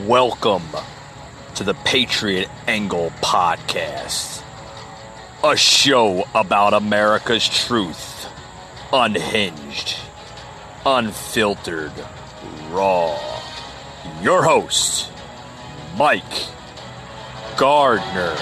Welcome to the Patriot Angle Podcast, a show about America's truth, unhinged, unfiltered, raw. Your host, Mike Gardner.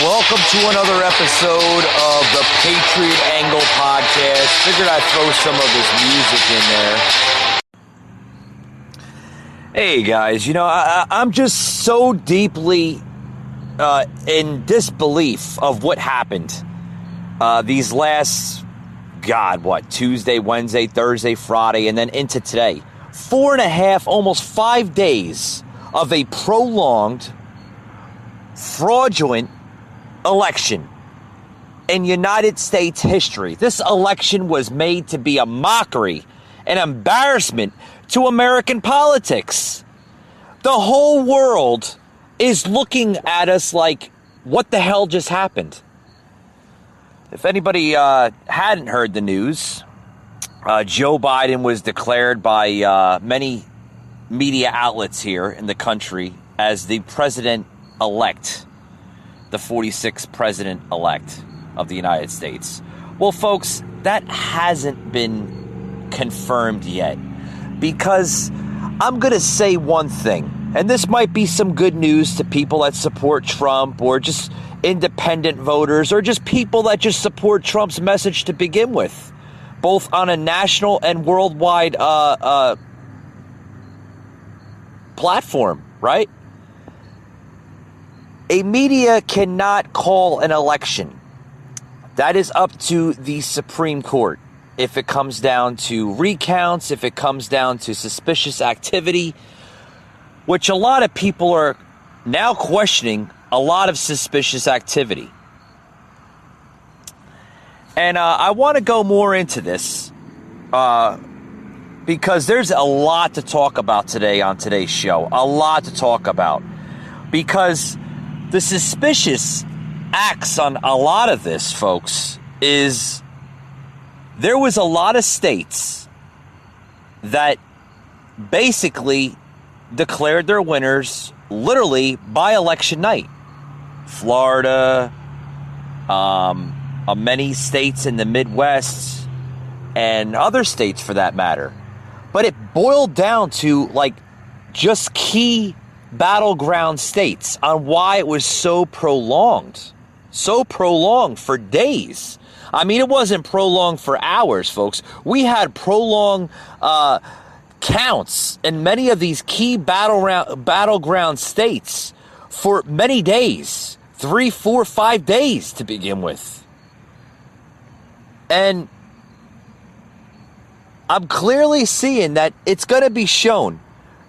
Welcome to another episode of the Patriot Angle Podcast. Figured I'd throw some of this music in there. Hey guys, I'm just so deeply in disbelief of what happened these last, Tuesday, Wednesday, Thursday, Friday, and then into today. 4.5, almost 5 days of a prolonged, fraudulent election in United States history. This election was made to be a mockery, an embarrassment to American politics. The whole world is looking at us like, what the hell just happened? If anybody hadn't heard the news, Joe Biden was declared by many media outlets here in the country as the president-elect. The 46th president-elect of the United States. Well, folks, that hasn't been confirmed yet, because I'm going to say one thing, and this might be some good news to people that support Trump, or just independent voters, or just people that just support Trump's message to begin with, both on a national and worldwide platform, right? A media cannot call an election. That is up to the Supreme Court. If it comes down to recounts, if it comes down to suspicious activity, which a lot of people are now questioning, a lot of suspicious activity. And I want to go more into this because there's a lot to talk about today on today's show. A lot to talk about. Because the suspicious acts on a lot of this, folks, is there was a lot of states that basically declared their winners literally by election night. Florida, many states in the Midwest, and other states for that matter. But it boiled down to just key battleground states on why it was so prolonged for days. I mean, it wasn't prolonged for hours, folks. We had prolonged counts in many of these key battleground states for many days, 3, 4, 5 days to begin with. And I'm clearly seeing that it's going to be shown.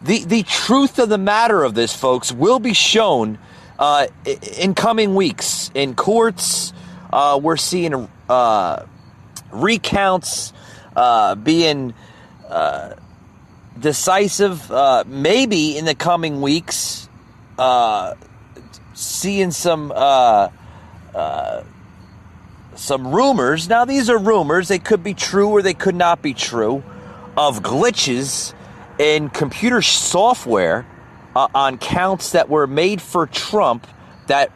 The truth of the matter of this, folks, will be shown in coming weeks. In courts, we're seeing recounts being decisive. Maybe in the coming weeks, seeing some rumors. Now, these are rumors. They could be true or they could not be true, of glitches in computer software on counts that were made for Trump that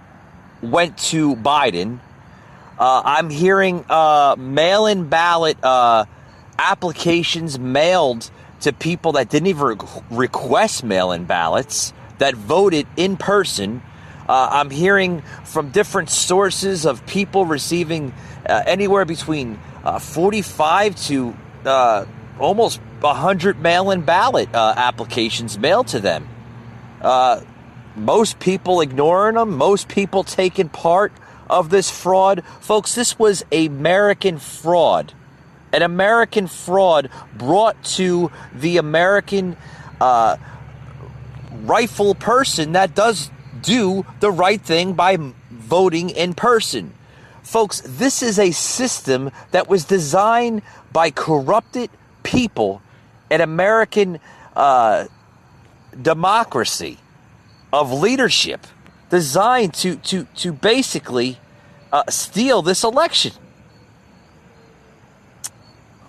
went to Biden. I'm hearing mail-in ballot applications mailed to people that didn't even request mail-in ballots, that voted in person. I'm hearing from different sources of people receiving anywhere between 45 to almost 100 mail-in ballot applications mailed to them. Most people ignoring them, most people taking part of this fraud. Folks, this was American fraud. An American fraud brought to the American rightful person that does do the right thing by voting in person. Folks, this is a system that was designed by corrupted people, an American democracy of leadership designed to basically steal this election.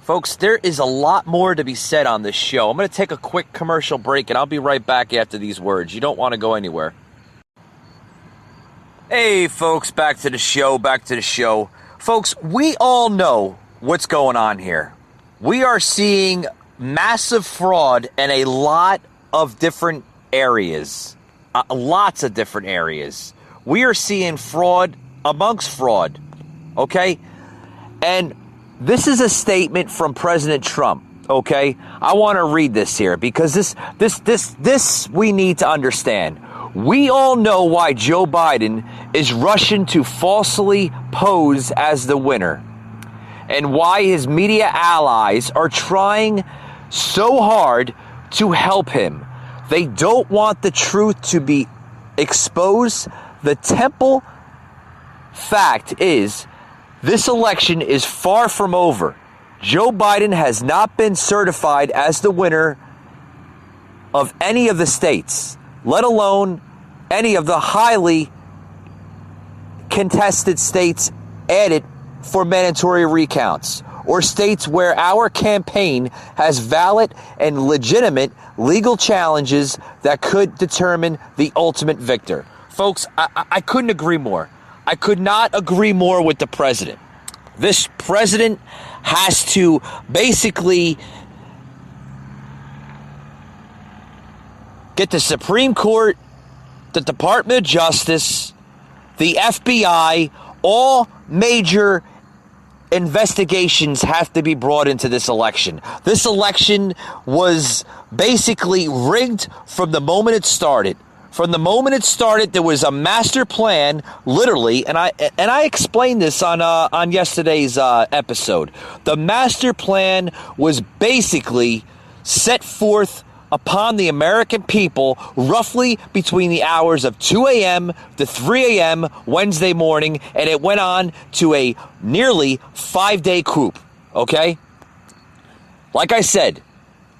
Folks, there is a lot more to be said on this show. I'm going to take a quick commercial break, and I'll be right back after these words. You don't want to go anywhere. Hey, folks, back to the show. Folks, we all know what's going on here. We are seeing massive fraud in a lot of different areas. Lots of different areas. We are seeing fraud amongst fraud, okay? And this is a statement from President Trump, okay? I want to read this here because this we need to understand. We all know why Joe Biden is rushing to falsely pose as the winner and why his media allies are trying so hard to help him. They don't want the truth to be exposed. The temple fact is this election is far from over. Joe Biden has not been certified as the winner of any of the states, let alone any of the highly contested states added for mandatory recounts, or states where our campaign has valid and legitimate legal challenges that could determine the ultimate victor. Folks, I couldn't agree more. I could not agree more with the president. This president has to basically get the Supreme Court, the Department of Justice, the FBI, all major investigations have to be brought into this election. This election was basically rigged from the moment it started. From the moment it started, there was a master plan, literally, and I explained this on yesterday's episode. The master plan was basically set forth upon the American people roughly between the hours of 2 a.m. to 3 a.m. Wednesday morning, and it went on to a nearly 5-day coup, okay? Like I said,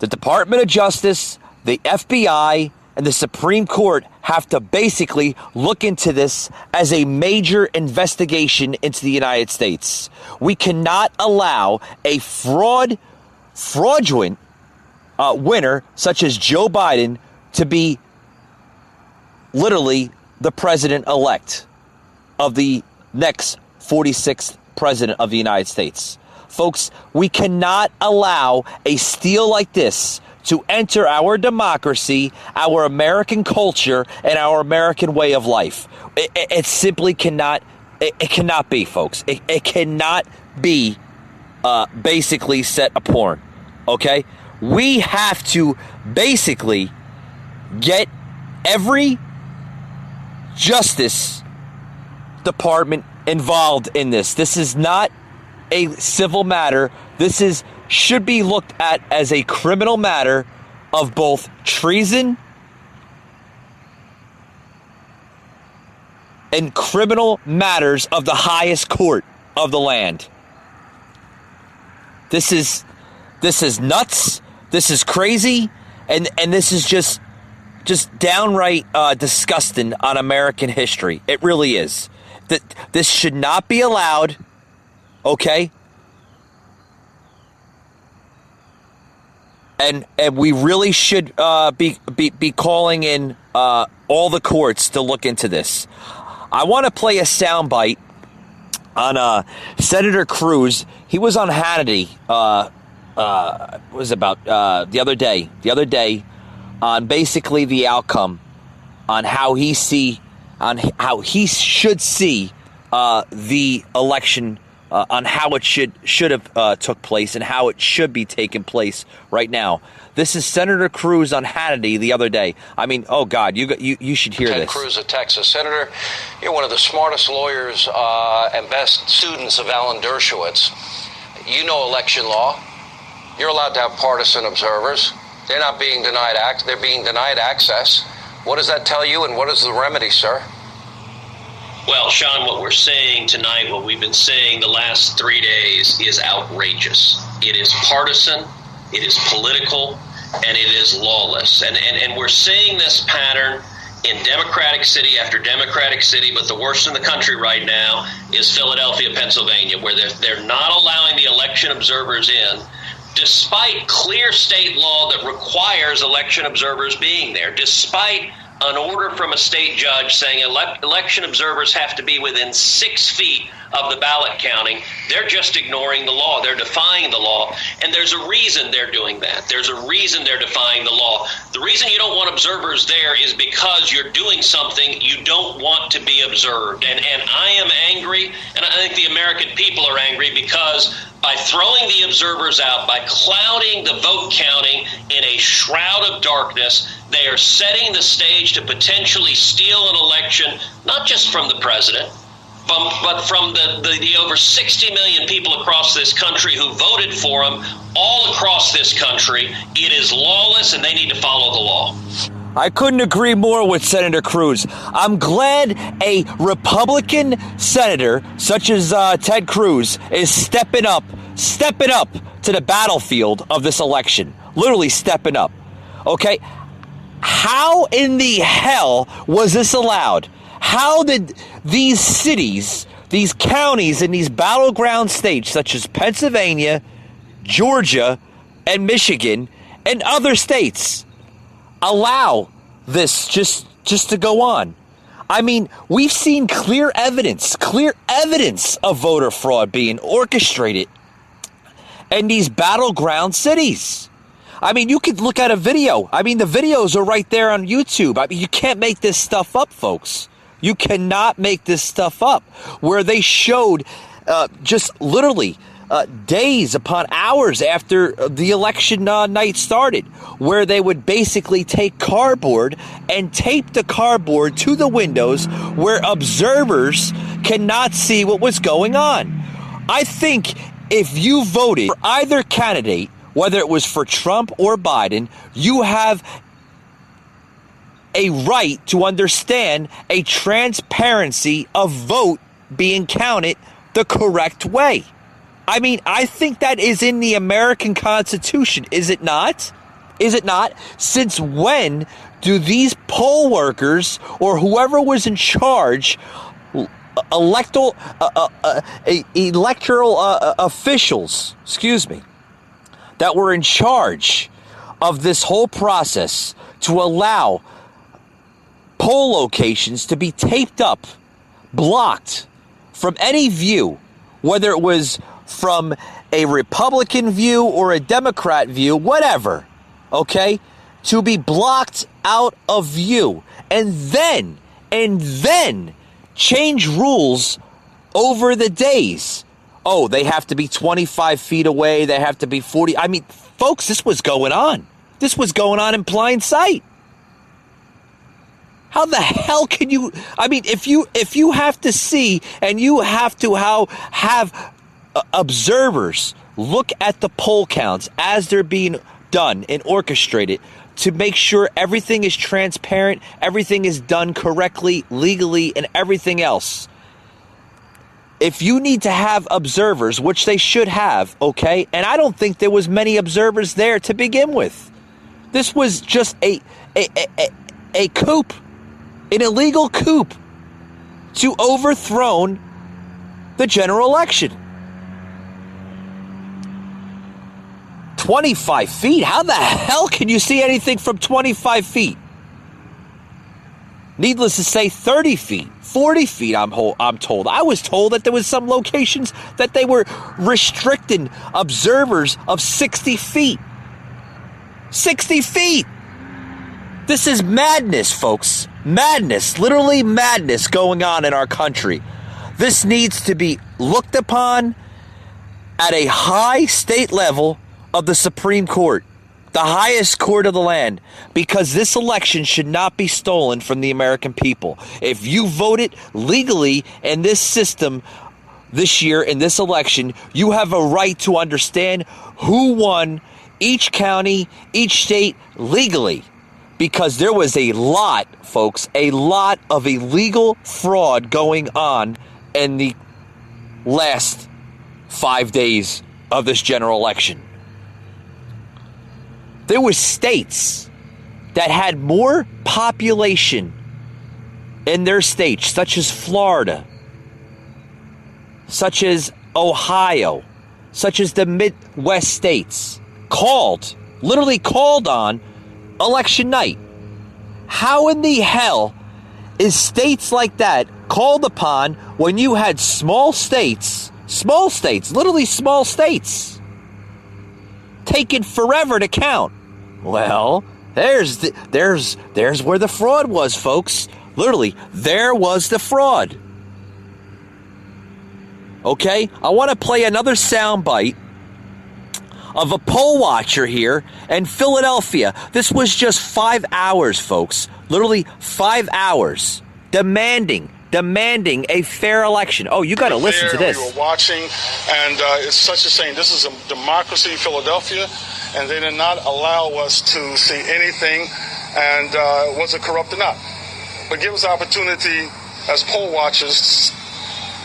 the Department of Justice, the FBI, and the Supreme Court have to basically look into this as a major investigation into the United States. We cannot allow a fraudulent winner such as Joe Biden to be literally the president-elect of the next 46th president of the United States. Folks, we cannot allow a steal like this to enter our democracy, our American culture, and our American way of life. It simply cannot, it cannot be, folks. It cannot be basically set upon, okay? We have to basically get every Justice Department involved in this. This is not a civil matter. This should be looked at as a criminal matter of both treason and criminal matters of the highest court of the land. This is nuts. This is crazy, and this is just downright disgusting on American history. It really is. This should not be allowed, okay? And we really should be calling in all the courts to look into this. I want to play a soundbite on Senator Cruz. He was on Hannity. Was about the other day on basically the outcome on how he should see the election, on how it should have took place and how it should be taking place right now. This is Senator Cruz on Hannity the other day. I mean, oh God, you should hear Ted this. Cruz of Texas. Senator, you're one of the smartest lawyers and best students of Alan Dershowitz. You know election law. You're allowed to have partisan observers. They're not being denied they're being denied access. What does that tell you, and what is the remedy, sir? Well, Sean, what we're saying tonight, what we've been saying the last 3 days, is outrageous. It is partisan. It is political. and it is lawless. And we're seeing this pattern in Democratic city after Democratic city, but the worst in the country right now is Philadelphia, Pennsylvania, where they're not allowing the election observers in, despite clear state law that requires election observers being there, despite an order from a state judge saying election observers have to be within 6 feet of the ballot counting. They're just ignoring the law. They're defying the law. And there's a reason they're doing that. There's a reason they're defying the law. The reason you don't want observers there is because you're doing something you don't want to be observed. And I am angry, and I think the American people are angry, because by throwing the observers out, by clouding the vote counting in a shroud of darkness, they are setting the stage to potentially steal an election, not just from the president, but from the over 60 million people across this country who voted for him all across this country. It is lawless, and they need to follow the law. I couldn't agree more with Senator Cruz. I'm glad a Republican senator such as Ted Cruz is stepping up to the battlefield of this election. Literally stepping up. Okay? How in the hell was this allowed? How did these cities, these counties, and these battleground states such as Pennsylvania, Georgia, and Michigan, and other states allow this just to go on? I mean, we've seen clear evidence of voter fraud being orchestrated in these battleground cities. I mean, you could look at a video. I mean, the videos are right there on YouTube. I mean, you can't make this stuff up, folks. You cannot make this stuff up, where they showed just literally days upon hours after the election night started, where they would basically take cardboard and tape the cardboard to the windows where observers cannot see what was going on. I think if you voted for either candidate, whether it was for Trump or Biden, you have a right to understand a transparency of vote being counted the correct way. I mean, I think that is in the American Constitution, is it not? Is it not? Since when do these poll workers or whoever was in charge, electoral officials, that were in charge of this whole process to allow poll locations to be taped up, blocked from any view, whether it was from a Republican view or a Democrat view, whatever, okay, to be blocked out of view, and then change rules over the days. Oh, they have to be 25 feet away. They have to be 40. I mean, folks, this was going on. This was going on in plain sight. How the hell can you? I mean, if you have to see and you have to have observers look at the poll counts as they're being done and orchestrated to make sure everything is transparent, everything is done correctly, legally, and everything else. If you need to have observers, which they should have, okay, and I don't think there was many observers there to begin with. This was just a coup, an illegal coup to overthrow the general election. 25 feet? How the hell can you see anything from 25 feet? Needless to say, 30 feet, 40 feet, I'm told. I was told that there was some locations that they were restricting observers of 60 feet. 60 feet! This is madness, folks. Madness, literally madness going on in our country. This needs to be looked upon at a high state level of the Supreme Court, the highest court of the land, because this election should not be stolen from the American people. If you voted legally in this system this year, in this election, you have a right to understand who won each county, each state legally, because there was a lot, folks, a lot of illegal fraud going on in the last 5 days of this general election. There were states that had more population in their states, such as Florida, such as Ohio, such as the Midwest states, literally called on election night. How in the hell is states like that called upon when you had small states, literally small states, taking forever to count? Well, there's where the fraud was, folks. Literally, there was the fraud. Okay, I want to play another soundbite of a poll watcher here in Philadelphia. This was just 5 hours, folks. Literally 5 hours, demanding a fair election. Oh, you got to listen to this. We were watching, and it's such a shame. This is a democracy, Philadelphia, and they did not allow us to see anything, and was it corrupt or not? But give us the opportunity as poll watchers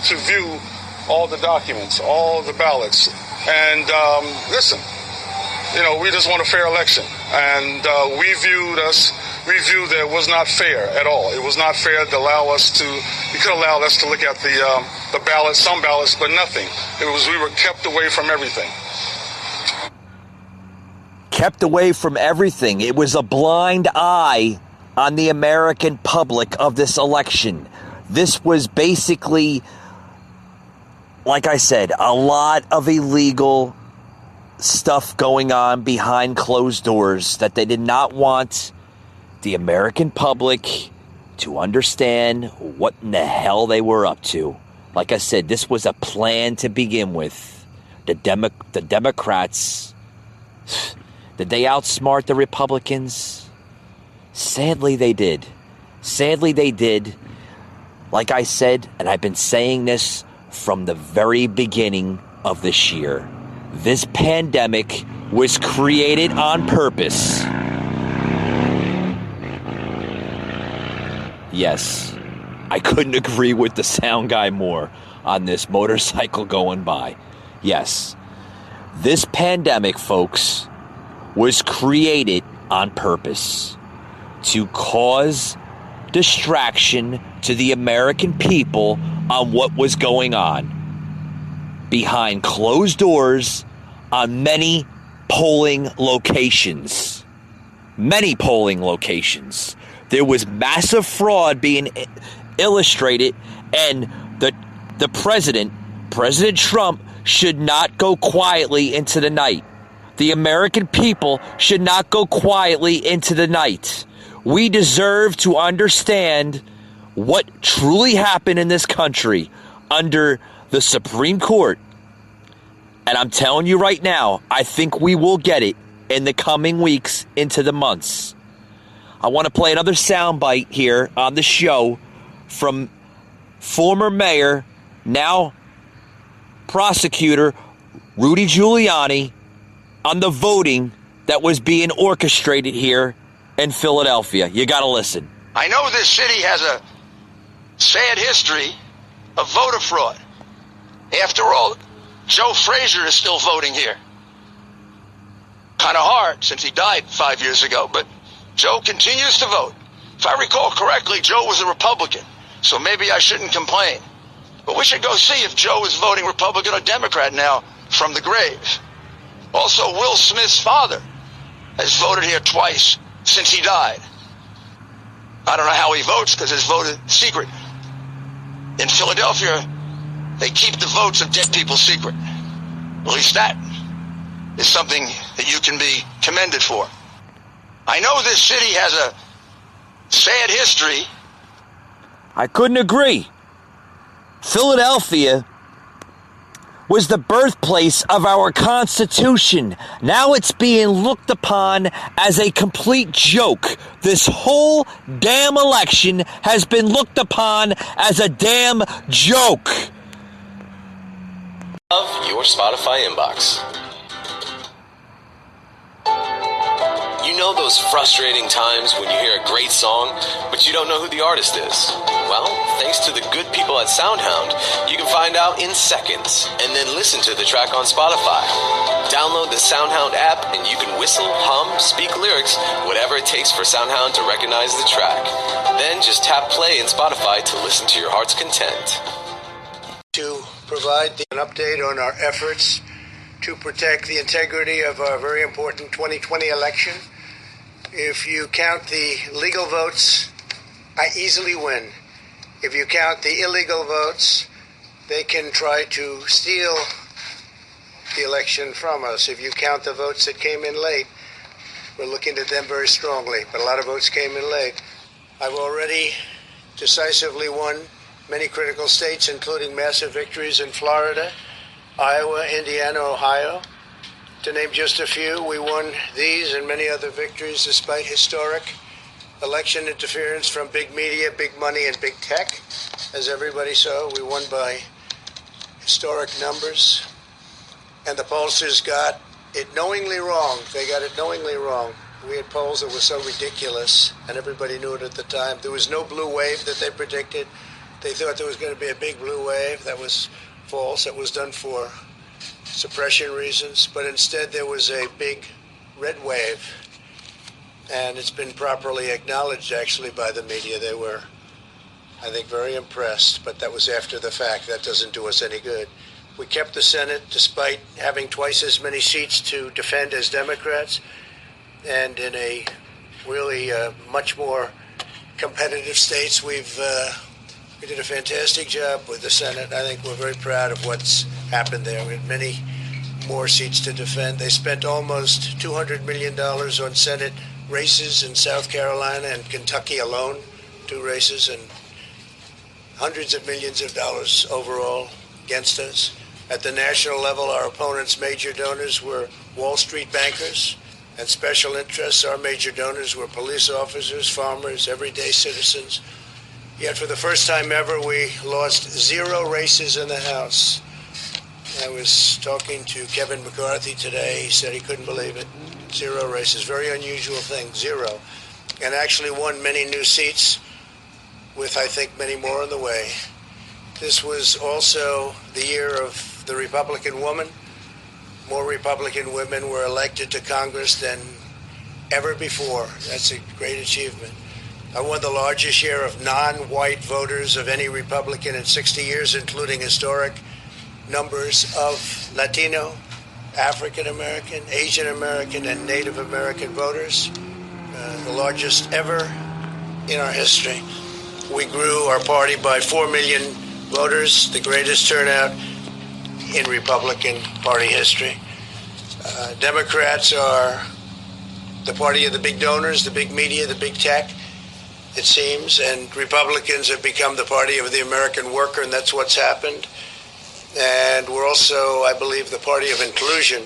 to view all the documents, all the ballots. And listen, we just want a fair election. And we viewed that it was not fair at all. It was not fair to allow us to, you could allow us to look at the ballots, some ballots, but nothing. We were kept away from everything. Kept away from everything. It was a blind eye on the American public of this election. This was basically, like I said, a lot of illegal stuff going on behind closed doors that they did not want the American public to understand what in the hell they were up to. Like I said, this was a plan to begin with. The Democrats, did they outsmart the Republicans? Sadly, they did. Sadly, they did. Like I said, and I've been saying this from the very beginning of this year, this pandemic was created on purpose. Yes, I couldn't agree with the sound guy more on this motorcycle going by. Yes, this pandemic, folks, was created on purpose to cause distraction to the American people on what was going on behind closed doors on many polling locations. Many polling locations. There was massive fraud being illustrated, and the President Trump, should not go quietly into the night. The American people should not go quietly into the night. We deserve to understand what truly happened in this country under the Supreme Court. And I'm telling you right now, I think we will get it in the coming weeks into the months. I want to play another soundbite here on the show from former mayor, now prosecutor, Rudy Giuliani, on the voting that was being orchestrated here in Philadelphia. You got to listen. I know this city has a sad history of voter fraud. After all, Joe Frazier is still voting here. Kind of hard since he died 5 years ago, but Joe continues to vote. If I recall correctly, Joe was a Republican, so maybe I shouldn't complain. But we should go see if Joe is voting Republican or Democrat now from the grave. Also, Will Smith's father has voted here twice since he died. I don't know how he votes because his vote is secret. In Philadelphia, they keep the votes of dead people secret. At least that is something that you can be commended for. I know this city has a sad history. I couldn't agree. Philadelphia was the birthplace of our Constitution. Now it's being looked upon as a complete joke. This whole damn election has been looked upon as a damn joke. Of your Spotify inbox. You know those frustrating times when you hear a great song, but you don't know who the artist is? Well, thanks to the good people at SoundHound, you can find out in seconds and then listen to the track on Spotify. Download the SoundHound app and you can whistle, hum, speak lyrics, whatever it takes for SoundHound to recognize the track. Then just tap play in Spotify to listen to your heart's content. To provide an update on our efforts to protect the integrity of our very important 2020 election. If you count the legal votes, I easily win. If you count the illegal votes, they can try to steal the election from us. If you count the votes that came in late, we're looking at them very strongly, but a lot of votes came in late. I've already decisively won many critical states, including massive victories in Florida, Iowa, Indiana, Ohio. To name just a few, we won these and many other victories despite historic election interference from big media, big money, and big tech. As everybody saw, we won by historic numbers. And the pollsters got it knowingly wrong. They got it knowingly wrong. We had polls that were so ridiculous, and everybody knew it at the time. There was no blue wave that they predicted. They thought there was going to be a big blue wave. That was false. That was done for suppression reasons. But instead, there was a big red wave. And it's been properly acknowledged, actually, by the media. They were, I think, very impressed. But that was after the fact. That doesn't do us any good. We kept the Senate despite having twice as many seats to defend as Democrats. And in a really much more competitive states, we did a fantastic job with the Senate. I think we're very proud of what's happened there. We had many more seats to defend. They spent almost $200 million on Senate races in South Carolina and Kentucky alone, 2 races, and hundreds of millions of dollars overall against us. At the national level, our opponents' major donors were Wall Street bankers and special interests. Our major donors were police officers, farmers, everyday citizens. Yet for the first time ever, we lost 0 races in the House. I was talking to Kevin McCarthy today. He said he couldn't believe it. 0 races. Very unusual thing, 0. And actually won many new seats with, I think, many more on the way. This was also the year of the Republican woman. More Republican women were elected to Congress than ever before. That's a great achievement. I won the largest share of non-white voters of any Republican in 60 years, including historic numbers of Latino, African American, Asian American, and Native American voters, the largest ever in our history. We grew our party by 4 million voters, the greatest turnout in Republican Party history. Democrats are the party of the big donors, the big media, the big tech, it seems, and Republicans have become the party of the American worker, and that's what's happened. And we're also, I believe, the party of inclusion.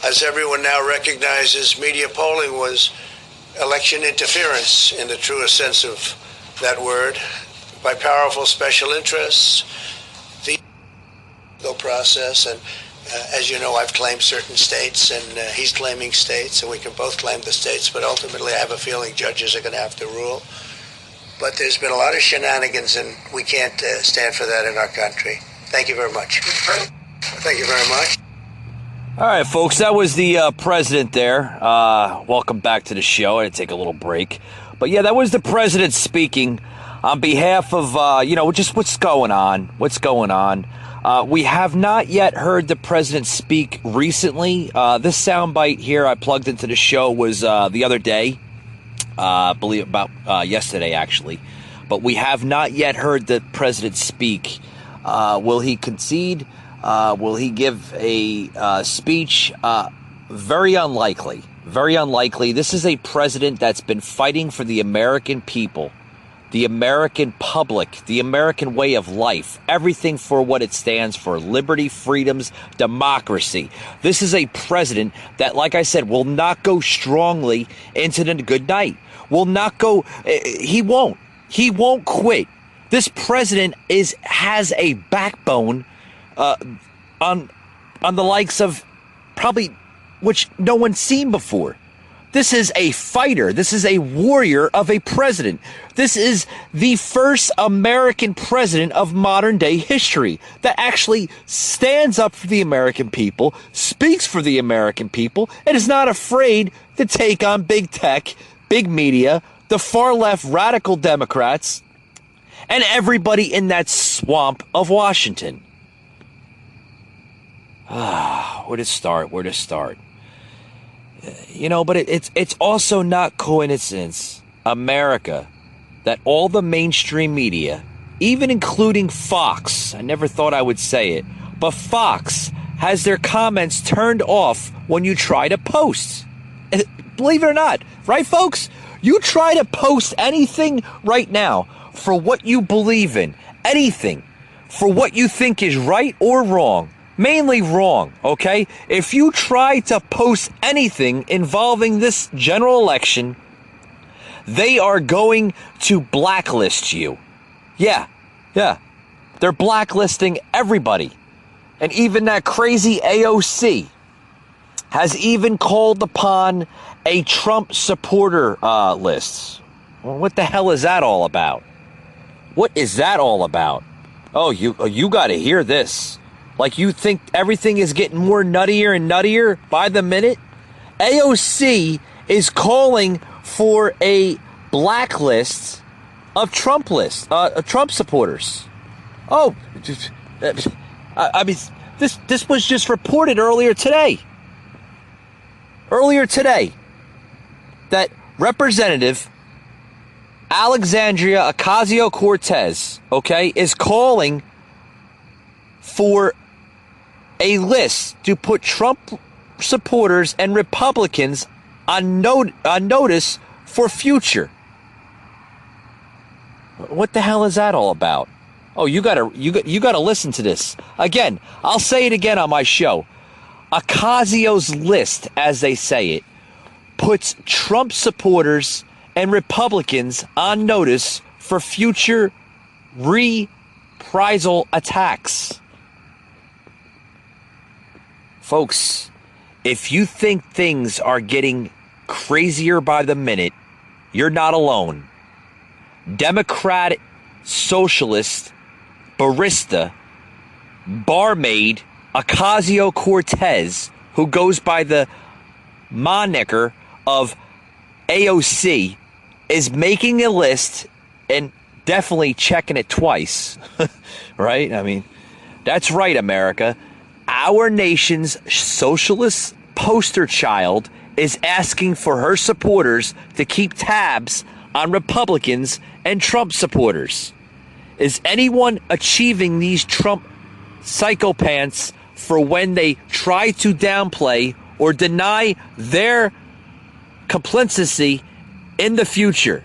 As everyone now recognizes, media polling was election interference in the truest sense of that word, by powerful special interests, the legal process. And as you know, I've claimed certain states, and he's claiming states, and we can both claim the states, but ultimately I have a feeling judges are going to have to rule. But there's been a lot of shenanigans, and we can't stand for that in our country. Thank you very much. Thank you very much. All right, folks, that was the president there. Welcome back to the show. I had to take a little break. But yeah, that was the president speaking on behalf of, just what's going on. We have not yet heard the president speak recently. This soundbite here I plugged into the show was the other day. Yesterday, actually. But we have not yet heard the president speak. Will he concede? Will he give a speech? Very unlikely. Very unlikely. This is a president that's been fighting for the American people, the American public, the American way of life, everything for what it stands for: liberty, freedoms, democracy. This is a president that, like I said, will not go strongly into the good night. Will not go. He won't. He won't quit. This president has a backbone on the likes of probably which no one's seen before. This is a fighter. This is a warrior of a president. This is the first American president of modern day history that actually stands up for the American people, speaks for the American people, and is not afraid to take on big tech, big media, the far left radical Democrats, and everybody in that swamp of Washington. Where to start? But it's also not coincidence, America, that all the mainstream media, even including Fox, I never thought I would say it, but Fox has their comments turned off when you try to post. Believe it or not, right, folks? You try to post anything right now for what you believe in, anything for what you think is right or wrong. Mainly wrong, okay? If you try to post anything involving this general election, they are going to blacklist you. Yeah. They're blacklisting everybody. And even that crazy AOC has even called upon a Trump supporter list. Well, what the hell is that all about? What is that all about? Oh, you got to hear this. Like you think everything is getting more nuttier and nuttier by the minute? AOC is calling for a blacklist of Trump supporters. Oh, I mean, this was just reported earlier today. That Representative Alexandria Ocasio-Cortez, okay, is calling for a list to put Trump supporters and Republicans on notice for future. What the hell is that all about? Oh, you gotta listen to this again. I'll say it again on my show. Ocasio's list, as they say it, puts Trump supporters and Republicans on notice for future reprisal attacks. Folks, if you think things are getting crazier by the minute, you're not alone. Democratic socialist barista barmaid Ocasio-Cortez, who goes by the moniker of AOC, is making a list and definitely checking it twice. Right? I mean, that's right, America. Our nation's socialist poster child is asking for her supporters to keep tabs on Republicans and Trump supporters. Is anyone achieving these Trump psychopaths for when they try to downplay or deny their complicity in the future?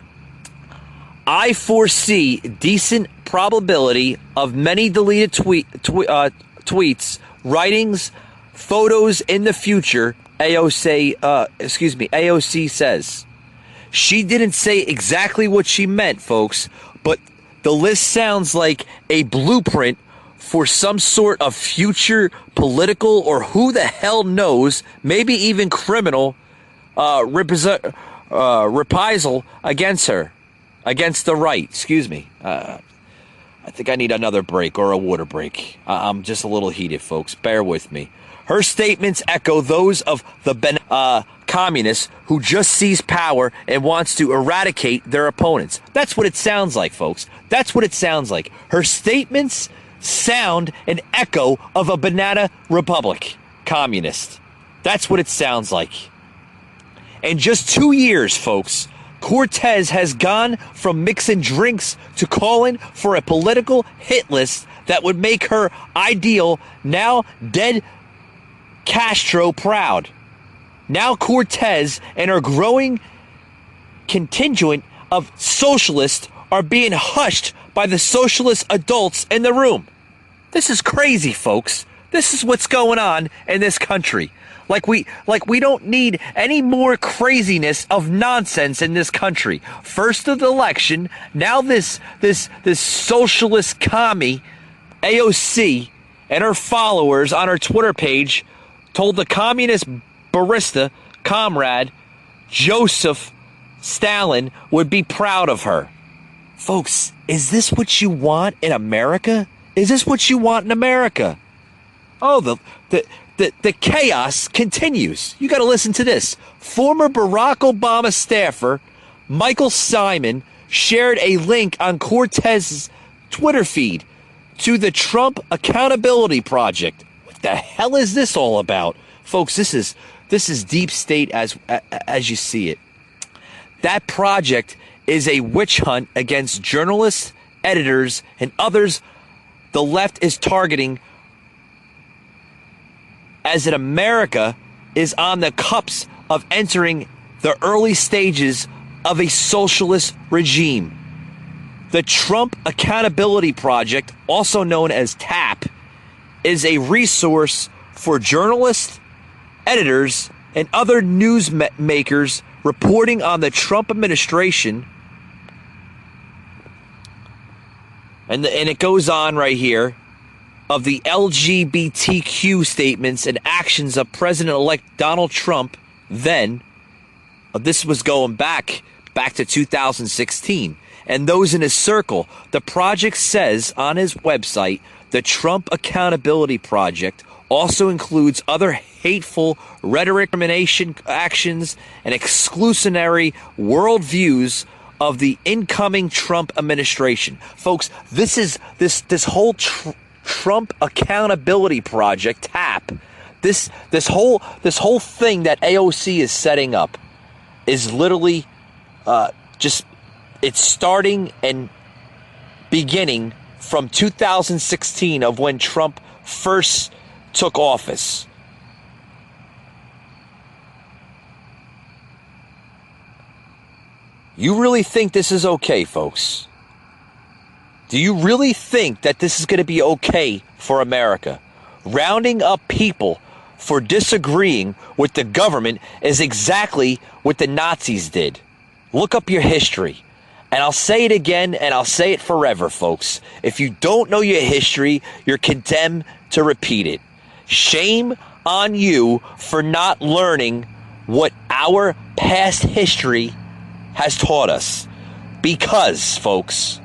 I foresee decent probability of many deleted tweets, writings, photos in the future. AOC says. She didn't say exactly what she meant, folks, but the list sounds like a blueprint for some sort of future political or who the hell knows, maybe even criminal reprisal against her, against the right. Excuse me. I think I need another break or a water break. I'm just a little heated, folks. Bear with me. Her statements echo those of the communist who just seized power and wants to eradicate their opponents. That's what it sounds like, folks. That's what it sounds like. Her statements sound an echo of a banana republic communist. That's what it sounds like. In just 2 years, folks, Cortez has gone from mixing drinks to calling for a political hit list that would make her ideal, now dead Castro proud. Now Cortez and her growing contingent of socialists are being hushed by the socialist adults in the room. This is crazy, folks. This is what's going on in this country. Like we don't need any more craziness of nonsense in this country. First of the election, now this socialist commie AOC and her followers on her Twitter page told the communist barista comrade Joseph Stalin would be proud of her. Folks, is this what you want in America? Is this what you want in America? Oh, the chaos continues. You got to listen to this. Former Barack Obama staffer Michael Simon shared a link on Cortez's Twitter feed to the Trump Accountability Project. What the hell is this all about? Folks, this is deep state as you see it. That project is a witch hunt against journalists, editors, and others the left is targeting, as in America is on the cusp of entering the early stages of a socialist regime. The Trump Accountability Project, also known as TAP, is a resource for journalists, editors, and other news makers reporting on the Trump administration. And it goes on right here, of the LGBTQ statements and actions of President-elect Donald Trump then. This was going back to 2016. And those in his circle. The project says on his website, the Trump Accountability Project also includes other hateful rhetoric, discrimination actions, and exclusionary worldviews of the incoming Trump administration. Folks, this whole Trump Accountability Project, TAP, this whole thing that AOC is setting up is literally it's starting and beginning from 2016 of when Trump first took office. You really think this is okay, folks? Do you really think that this is going to be okay for America? Rounding up people for disagreeing with the government is exactly what the Nazis did. Look up your history. And I'll say it again, and I'll say it forever, folks. If you don't know your history, you're condemned to repeat it. Shame on you for not learning what our past history has taught us. Because, folks,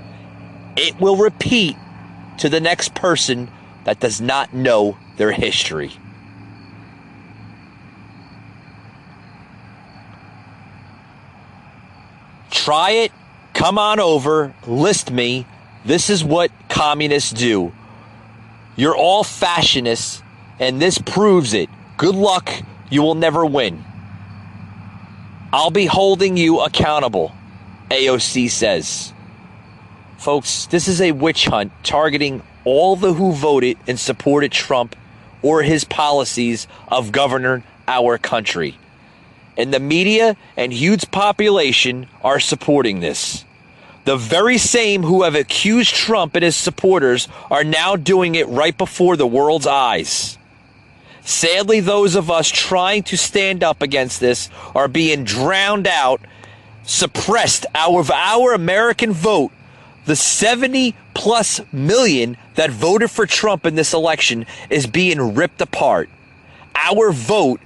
it will repeat to the next person that does not know their history. Try it. Come on over. List me. This is what communists do. You're all fascists, and this proves it. Good luck. You will never win. I'll be holding you accountable, AOC says. Folks, this is a witch hunt targeting all the who voted and supported Trump or his policies of governing our country. And the media and huge population are supporting this. The very same who have accused Trump and his supporters are now doing it right before the world's eyes. Sadly, those of us trying to stand up against this are being drowned out, suppressed out of our American vote. The 70 plus million that voted for Trump in this election is being ripped apart. Our vote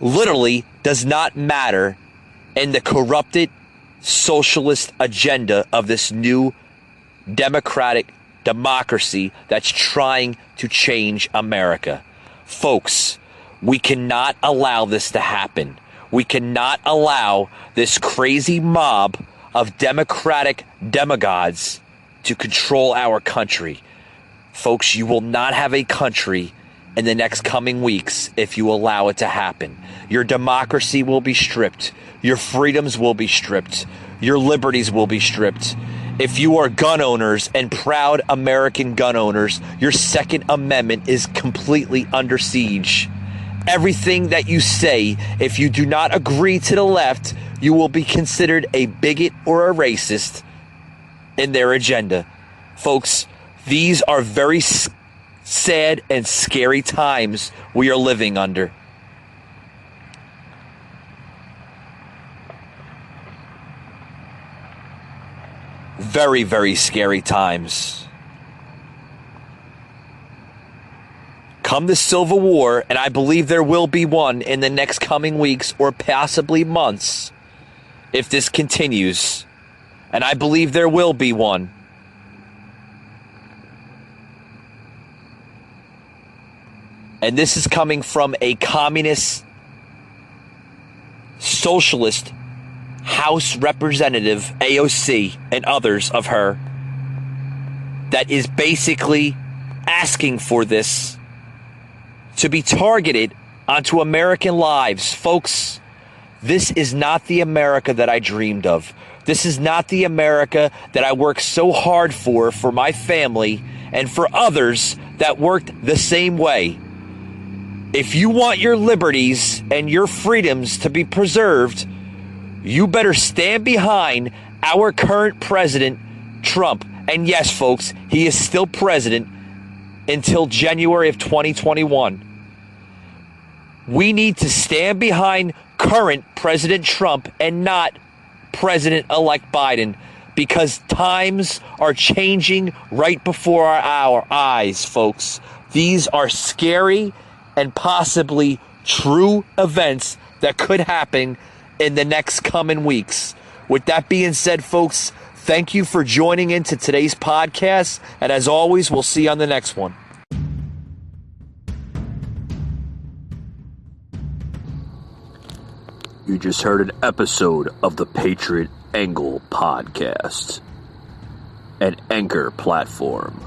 literally does not matter in the corrupted socialist agenda of this new democratic democracy that's trying to change America. Folks, we cannot allow this to happen. We cannot allow this crazy mob of democratic demagogues to control our country. Folks, you will not have a country in the next coming weeks if you allow it to happen. Your democracy will be stripped. Your freedoms will be stripped. Your liberties will be stripped. If you are gun owners and proud American gun owners, your Second Amendment is completely under siege. Everything that you say, if you do not agree to the left, you will be considered a bigot or a racist in their agenda. Folks, these are very sad and scary times we are living under. Very, very scary times. Come the Civil War, and I believe there will be one in the next coming weeks or possibly months, if this continues, and I believe there will be one. And this is coming from a communist, socialist House Representative, AOC, and others of her, that is basically asking for this to be targeted onto American lives. Folks, this is not the America that I dreamed of. This is not the America that I worked so hard for my family, and for others that worked the same way. If you want your liberties and your freedoms to be preserved, you better stand behind our current president, Trump. And yes, folks, he is still president until January of 2021. We need to stand behind current President Trump and not President-elect Biden, because times are changing right before our eyes, folks. These are scary and possibly true events that could happen in the next coming weeks. With that being said, folks, thank you for joining into today's podcast. And as always, we'll see you on the next one. You just heard an episode of the Patriot Angle podcast, an Anchor platform.